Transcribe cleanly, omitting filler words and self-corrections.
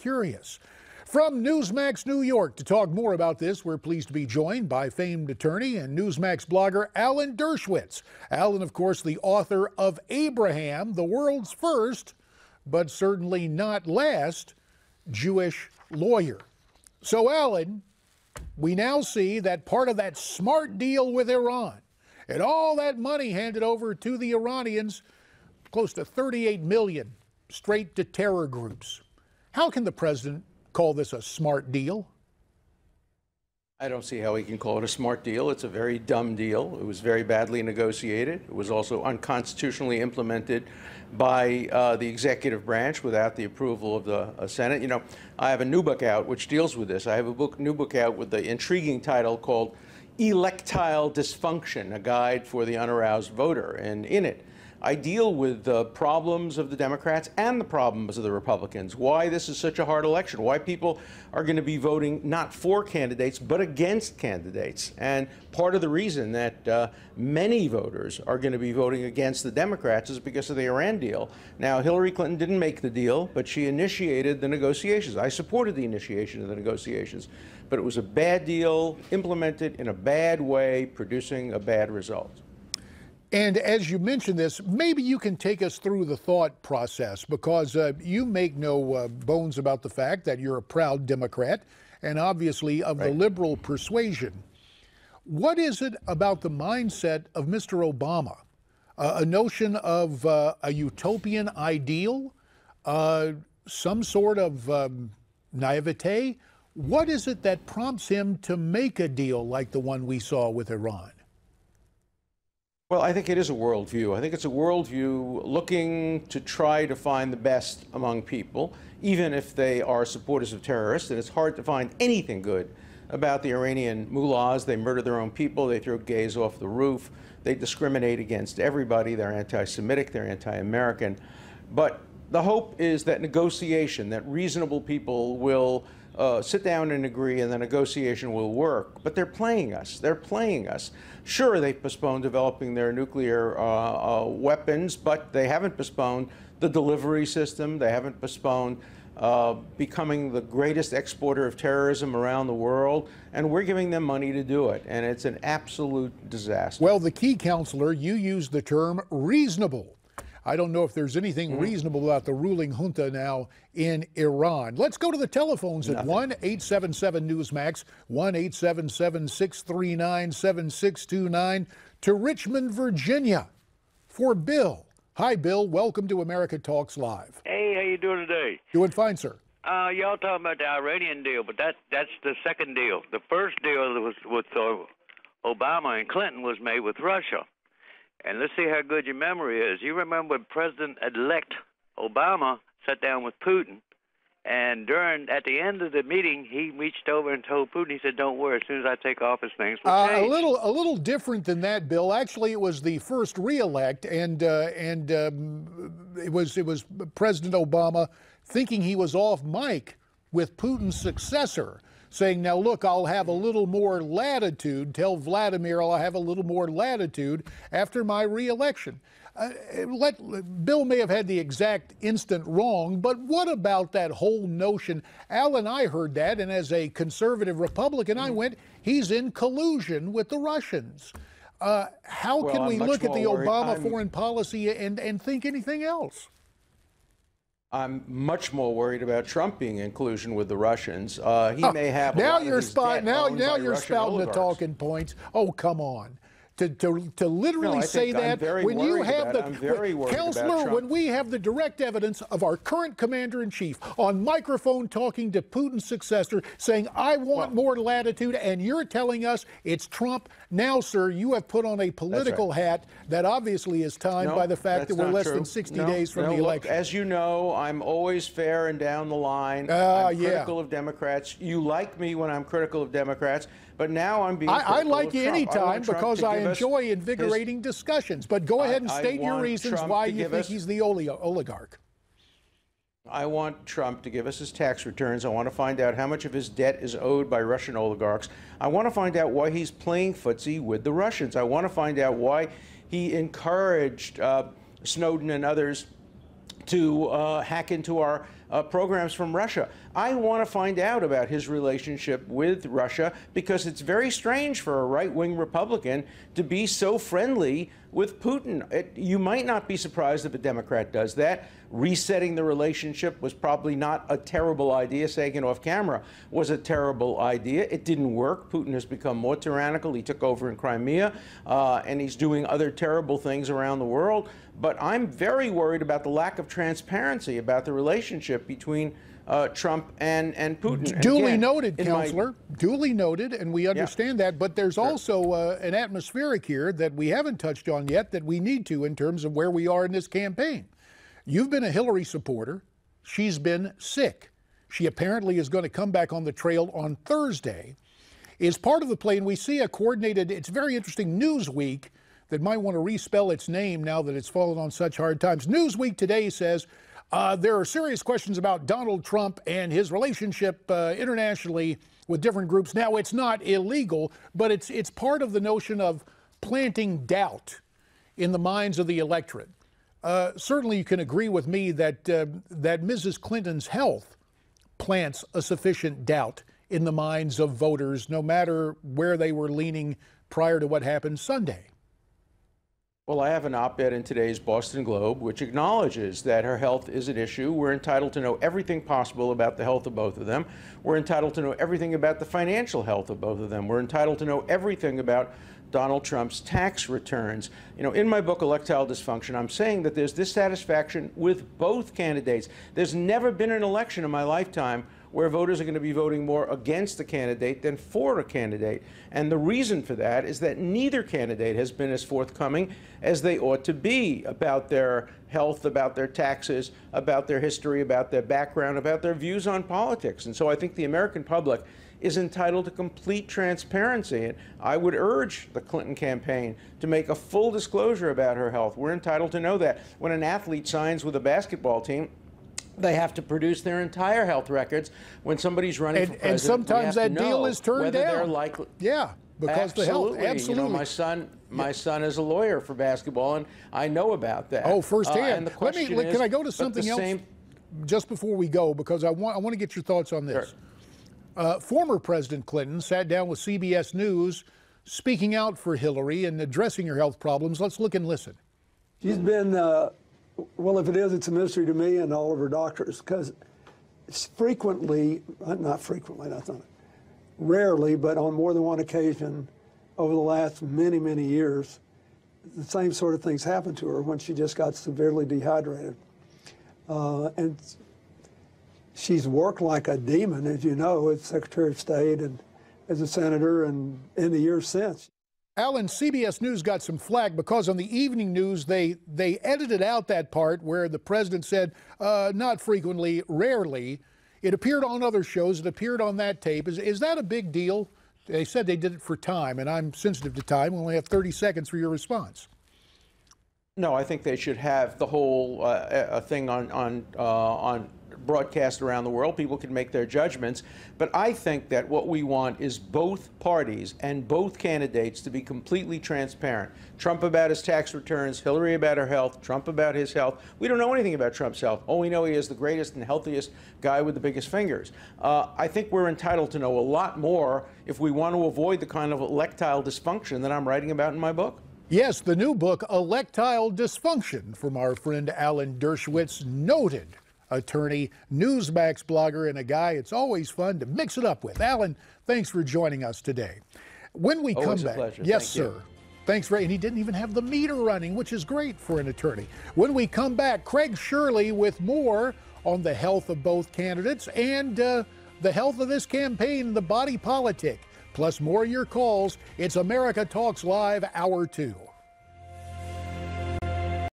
curious. From Newsmax New York to talk more about this, we're pleased to be joined by famed attorney and Newsmax blogger Alan Dershowitz. Alan, of course, the author of Abraham, the world's first, but certainly not last, Jewish lawyer. So, Alan, we now see that part of that smart deal with Iran and all that money handed over to the Iranians, close to $38 million, straight to terror groups. How can the president call this a smart deal? I don't see how he can call it a smart deal. It's a very dumb deal. It was very badly negotiated. It was also unconstitutionally implemented by the executive branch without the approval of the Senate. You know, I have a new book out which deals with this. I have a new book out with the intriguing title called Electile Dysfunction, a guide for the unaroused voter. And in it, I deal with the problems of the Democrats and the problems of the Republicans, why this is such a hard election, why people are going to be voting not for candidates but against candidates. And part of the reason that many voters are going to be voting against the Democrats is because of the Iran deal. Now, Hillary Clinton didn't make the deal, but she initiated the negotiations. I supported the initiation of the negotiations, but it was a bad deal, implemented in a bad way, producing a bad result. And as you mentioned this, maybe you can take us through the thought process, because you make no bones about the fact that you're a proud Democrat and obviously of the liberal persuasion. What is it about the mindset of Mr. Obama? A notion of a utopian ideal, some sort of naivete? What is it that prompts him to make a deal like the one we saw with Iran? Well, I think it is a worldview. I think it's a worldview looking to try to find the best among people, even if they are supporters of terrorists. And it's hard to find anything good about the Iranian mullahs. They murder their own people. They throw gays off the roof. They discriminate against everybody. They're anti-Semitic. They're anti-American. But the hope is that negotiation, that reasonable people will sit down and agree, and the negotiation will work. But they're playing us. They're playing us. Sure, they've postponed developing their nuclear weapons, but they haven't postponed the delivery system. They haven't postponed becoming the greatest exporter of terrorism around the world. And we're giving them money to do it. And it's an absolute disaster. Well, the key counselor, you used the term reasonable. I don't know if there's anything reasonable about the ruling junta now in Iran. Let's go to the telephones at 1-877-NEWSMAX, 1-877-639-7629 to Richmond, Virginia for Bill. Hi, Bill. Welcome to America Talks Live. Hey, how you doing today? Doing fine, sir. Y'all talking about the Iranian deal, but that's the second deal. The first deal that was with Obama and Clinton was made with Russia. And let's see how good your memory is. You remember when President-elect Obama sat down with Putin, and at the end of the meeting, he reached over and told Putin, he said, "Don't worry, as soon as I take office, things will change." A little different than that, Bill. Actually, it was the first re-elect, and it was President Obama thinking he was off mic with Putin's successor, saying, "Now look, I'll have a little more latitude. Tell Vladimir I'll have a little more latitude after my re-election." Bill may have had the exact instant wrong, but what about that whole notion? Alan, I heard that, and as a conservative Republican, I went, he's in collusion with the Russians. How can we look at the Obama foreign policy and think anything else? I'm much more worried about Trump being in collusion with the Russians. He may have now you're spouting the talking points. Oh, come on. To literally say that when you have Counselor, when we have the direct evidence of our current commander-in-chief on microphone talking to Putin's successor saying, "I want more latitude," and you're telling us it's Trump. Now, sir, you have put on a political hat that obviously is timed by the fact that we're less than 60 days from the election. Look, as you know, I'm always fair and down the line. I'm critical of Democrats. You like me when I'm critical of Democrats. But now I'm being critical I like you Trump. anytime because I enjoy invigorating discussions. But go ahead and state your reasons why you think he's the oligarch. I want Trump to give us his tax returns. I want to find out how much of his debt is owed by Russian oligarchs. I want to find out why he's playing footsie with the Russians. I want to find out why he encouraged Snowden and others to hack into our programs from Russia. I want to find out about his relationship with Russia, because it's very strange for a right-wing Republican to be so friendly with Putin. You might not be surprised if a Democrat does that. Resetting the relationship was probably not a terrible idea. Saying it off camera was a terrible idea. It didn't work. Putin has become more tyrannical. He took over in Crimea, and he's doing other terrible things around the world. But I'm very worried about the lack of transparency about the relationship between Trump and Putin. Duly noted, Counselor. Duly noted, and we understand that. But there's also an atmospheric here that we haven't touched on yet that we need to in terms of where we are in this campaign. You've been a Hillary supporter. She's been sick. She apparently is going to come back on the trail on Thursday. Is part of the play, and we see a coordinated, it's very interesting, Newsweek that might want to respell its name now that it's fallen on such hard times. Newsweek today says there are serious questions about Donald Trump and his relationship internationally with different groups. Now, it's not illegal, but it's part of the notion of planting doubt in the minds of the electorate. Certainly you can agree with me that that Mrs. Clinton's health plants a sufficient doubt in the minds of voters, no matter where they were leaning prior to what happened Sunday. Well, I have an op-ed in today's Boston Globe which acknowledges that her health is at issue. We're entitled to know everything possible about the health of both of them. We're entitled to know everything about the financial health of both of them. We're entitled to know everything about Donald Trump's tax returns. You know, in my book, Electile Dysfunction, I'm saying that there's dissatisfaction with both candidates. There's never been an election in my lifetime where voters are going to be voting more against a candidate than for a candidate. And the reason for that is that neither candidate has been as forthcoming as they ought to be about their health, about their taxes, about their history, about their background, about their views on politics. And so I think the American public is entitled to complete transparency. And I would urge the Clinton campaign to make a full disclosure about her health. We're entitled to know that. When an athlete signs with a basketball team, they have to produce their entire health records. When somebody's running for president, and sometimes that deal is turned down. They're likely. Yeah, because the health. Absolutely. You know, my son is a lawyer for basketball, and I know about that. Oh, firsthand. And the question is, can I go to something else just before we go, because I want to get your thoughts on this. Sure. Former President Clinton sat down with CBS News, speaking out for Hillary and addressing her health problems. Let's look and listen. She's been. Well, if it is, it's a mystery to me and all of her doctors, because frequently, rarely, but on more than one occasion over the last many, many years, the same sort of things happened to her when she just got severely dehydrated. And she's worked like a demon, as you know, as Secretary of State and as a senator and in the years since. Alan, CBS News got some flack because on the evening news, they edited out that part where the president said, not frequently, rarely. It appeared on other shows. It appeared on that tape. Is that a big deal? They said they did it for time, and I'm sensitive to time. We only have 30 seconds for your response. No, I think they should have the whole thing on broadcast around the world. People can make their judgments. But I think that what we want is both parties and both candidates to be completely transparent. Trump about his tax returns, Hillary about her health, Trump about his health. We don't know anything about Trump's health. All we know, he is the greatest and healthiest guy with the biggest fingers. I think we're entitled to know a lot more if we want to avoid the kind of electile dysfunction that I'm writing about in my book. Yes, the new book, Electile Dysfunction, from our friend Alan Dershowitz, noted attorney, Newsmax blogger, and a guy it's always fun to mix it up with. Alan, thanks for joining us today. When we come back, a pleasure. Yes, Thank sir. You. Thanks, Ray. And he didn't even have the meter running, which is great for an attorney. When we come back, Craig Shirley with more on the health of both candidates and the health of this campaign, the body politic, plus more of your calls. It's America Talks Live, Hour 2.